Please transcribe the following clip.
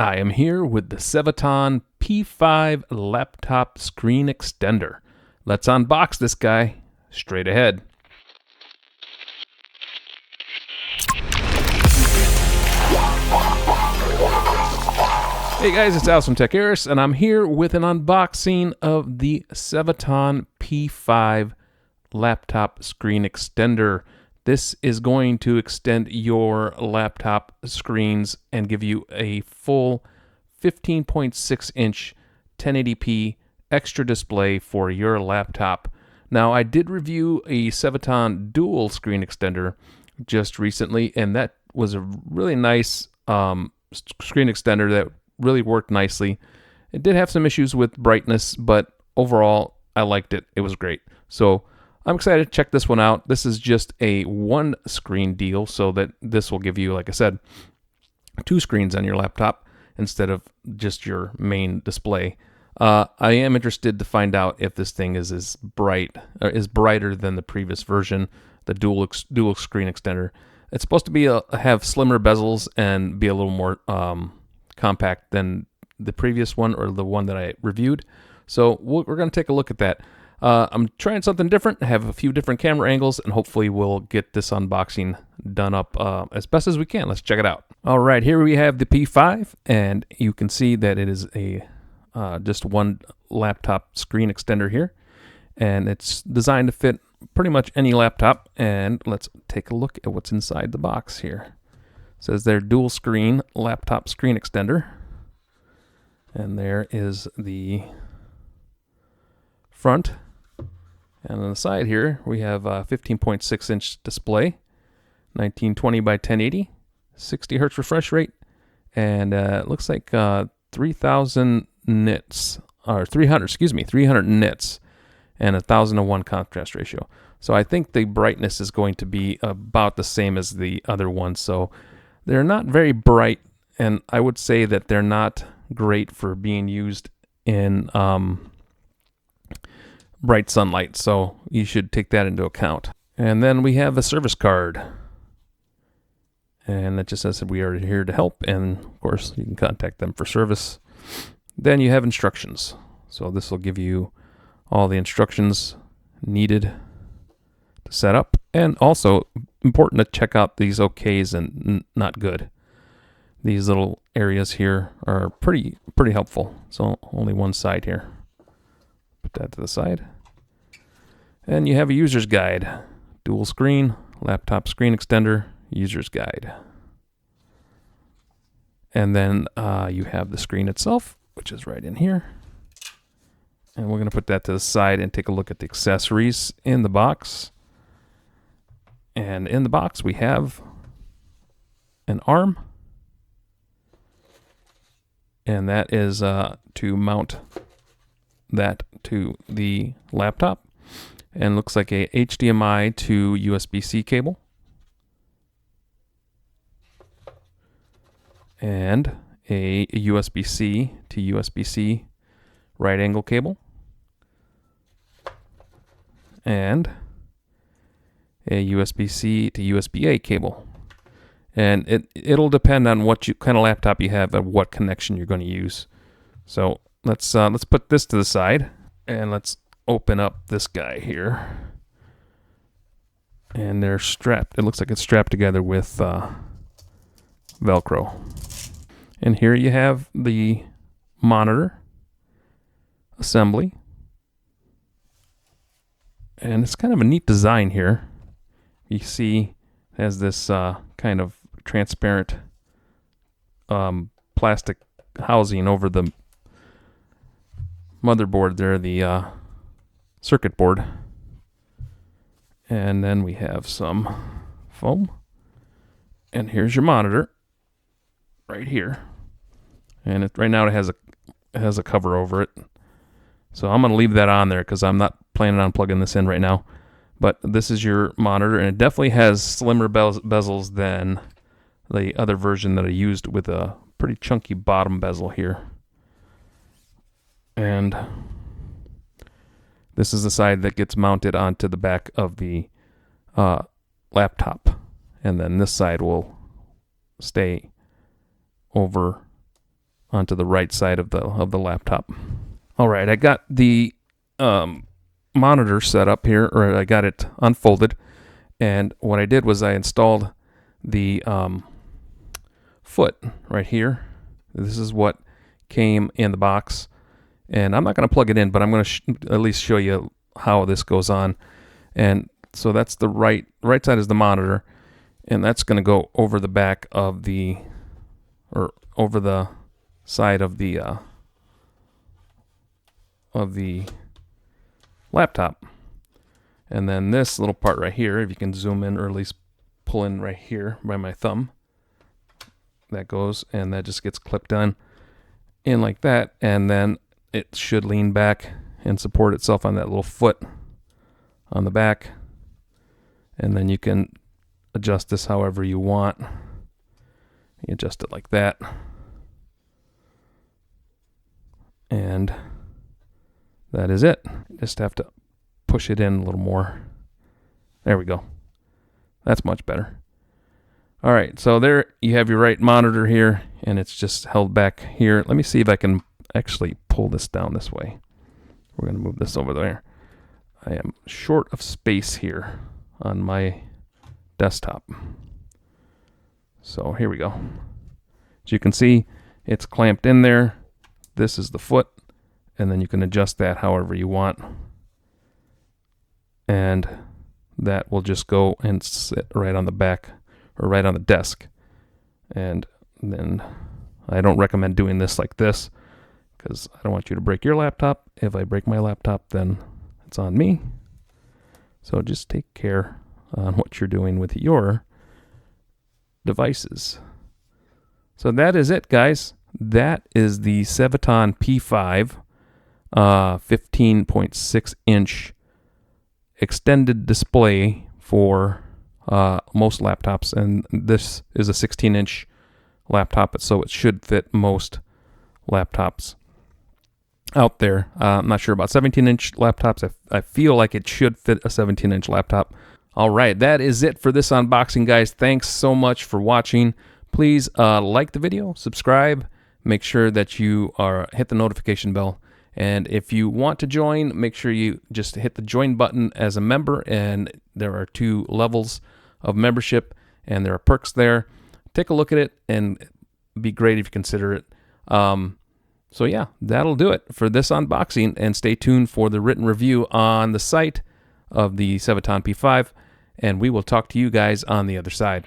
I am here with the Cevaton P5 laptop screen extender. Let's unbox this guy. Straight ahead. Hey guys, it's Alex from TECHAERIS, and I'm here with an unboxing of the Cevaton P5 laptop screen extender. This is going to extend your laptop screens and give you a full 15.6 inch 1080p extra display for your laptop. Now, I did review a Cevaton dual screen extender just recently, and that was a really nice screen extender that really worked nicely. It did have some issues with brightness, but overall, I liked it. It was great. So I'm excited to check this one out. This is just a one screen deal, so that this will give you, like I said, two screens on your laptop instead of just your main display. I am interested to find out if this thing is as bright, or is brighter than the previous version, the dual screen extender. It's supposed to be have slimmer bezels and be a little more compact than the previous one, or the one that I reviewed. So we're going to take a look at that. I'm trying something different, have a few different camera angles, and hopefully we'll get this unboxing done up as best as we can. Let's check it out. All right, here we have the P5, and you can see that it is a just one laptop screen extender here, and it's designed to fit pretty much any laptop. And let's take a look at what's inside the box here. It says their dual screen laptop screen extender, and there is the front. And on the side here, we have a 15.6 inch display, 1920 by 1080, 60 hertz refresh rate, and it looks like 3,000 nits, or 300 nits, and 1,001 contrast ratio. So I think the brightness is going to be about the same as the other one. So they're not very bright, and I would say that they're not great for being used in bright sunlight, so you should take that into account. And then we have a service card, and it just says that we are here to help, and of course you can contact them for service. Then you have instructions, so this will give you all the instructions needed to set up, and also important to check out these OKs and not good. These little areas here are pretty helpful. So only one side here. Put that to the side. And you have a user's guide. Dual screen, laptop screen extender, user's guide. And then you have the screen itself, which is right in here. And we're going to put that to the side and take a look at the accessories in the box. And in the box we have an arm. And that is to mount that to the laptop, and looks like a HDMI to USB-C cable, and a USB-C to USB-C right angle cable, and a USB-C to USB-A cable. And it'll depend on what kind of laptop you have and what connection you're going to use. So let's put this to the side, and let's open up this guy here. And they're strapped. It looks like it's strapped together with Velcro. And here you have the monitor assembly, and it's kind of a neat design here. You see, it has this kind of transparent plastic housing over the motherboard there, the circuit board. And then we have some foam. And here's your monitor right here. And right now it has a cover over it. So I'm going to leave that on there because I'm not planning on plugging this in right now. But this is your monitor, and it definitely has slimmer bezels than the other version that I used, with a pretty chunky bottom bezel here. And this is the side that gets mounted onto the back of the laptop. And then this side will stay over onto the right side of the laptop. All right, I got the monitor set up here, or I got it unfolded, and what I did was I installed the foot right here. This is what came in the box, and I'm not going to plug it in, but I'm going to at least show you how this goes on. And so that's the right side is the monitor, and that's going to go over the back of the, or over the side of the laptop. And then this little part right here, if you can zoom in or at least pull in right here by my thumb, that goes, and that just gets clipped on in like that, and then it should lean back and support itself on that little foot on the back. And then you can adjust this however you want. You adjust it like that, and that is it. You just have to push it in a little more. There we go. That's much better. All right, so there you have your right monitor here, and it's just held back here. Let me see if I can actually pull this down this way. We're going to move this over there. I am short of space here on my desktop. So here we go. As you can see, it's clamped in there. This is the foot, and then you can adjust that however you want. And that will just go and sit right on the back, or right on the desk. And then I don't recommend doing this like this, because I don't want you to break your laptop. If I break my laptop, then it's on me. So just take care on what you're doing with your devices. So that is it, guys. That is the Cevaton P5 15.6 inch extended display for most laptops, and this is a 16-inch laptop, so it should fit most laptops out there. I'm not sure about 17-inch laptops. I feel like it should fit a 17-inch laptop. All right, that is it for this unboxing, guys. Thanks so much for watching. Please like the video, subscribe, make sure that you hit the notification bell. And if you want to join, make sure you just hit the join button as a member, and there are 2 levels of membership, and there are perks there. Take a look at it, and it'd be great if you consider it. So yeah, that'll do it for this unboxing, and stay tuned for the written review on the site of the Cevaton P5, and we will talk to you guys on the other side.